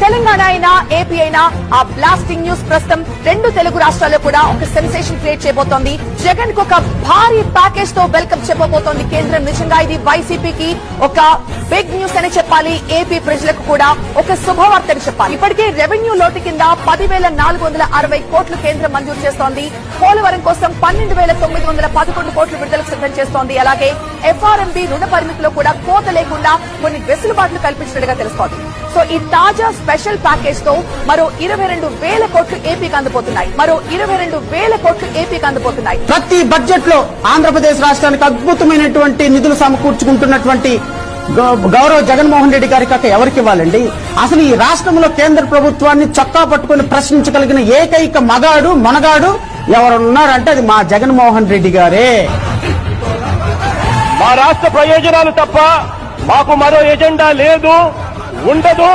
తెలంగాణ అయినా ఏపీ అయినా ఆ బ్లాస్టింగ్ న్యూస్ ప్రస్తుతం రెండు తెలుగు రాష్ట్రాల్లో కూడా ఒక సెన్సేషన్ క్రియేట్ చేయబోతోంది. జగన్ కు ఒక భారీ ప్యాకేజ్ తో వెల్కమ్ చెప్పబోతోంది కేంద్రం. నిజంగా ఇది వైసీపీకి ఒక బిగ్ న్యూస్ అని చెప్పాలి. ఏపీ ప్రజలకు కూడా ఒక శుభవార్త అని చెప్పాలి. ఇప్పటికే రెవెన్యూ లోటు కింద 10,460 కోట్లు కేంద్రం మంజూరు చేస్తోంది. పోలవరం కోసం 12,911 కోట్లు విడుదలకు సిద్దం చేస్తోంది. అలాగే ఎఫ్ఆర్ఎంబీ రుణ పరిమితిలో కూడా కోత లేకుండా కొన్ని వెసులుబాట్లు కల్పించినట్టుగా తెలుస్తోంది. సో ఈ తాజా స్పెషల్ ప్యాకేజ్ తో మరో 22,000 కోట్లు ఏపీకి అందబోతున్నాయి. ప్రతి బడ్జెట్ లో ఆంధ్రప్రదేశ్ రాష్ట్రానికి అద్భుతమైనటువంటి నిధులు సమకూర్చుకుంటున్నటువంటి గౌరవ జగన్మోహన్ రెడ్డి గారి కాక ఎవరికి ఇవ్వాలండి? అసలు ఈ రాష్ట్రంలో కేంద్ర ప్రభుత్వాన్ని చొక్కా పట్టుకుని ప్రశ్నించగలిగిన ఏకైక మనగాడు ఎవరున్నారంటే అది మా జగన్మోహన్ రెడ్డి గారే. మా రాష్ట్ర ప్రయోజనాలు తప్ప మాకు మరో ఎజెండా లేదు, ఉండదు.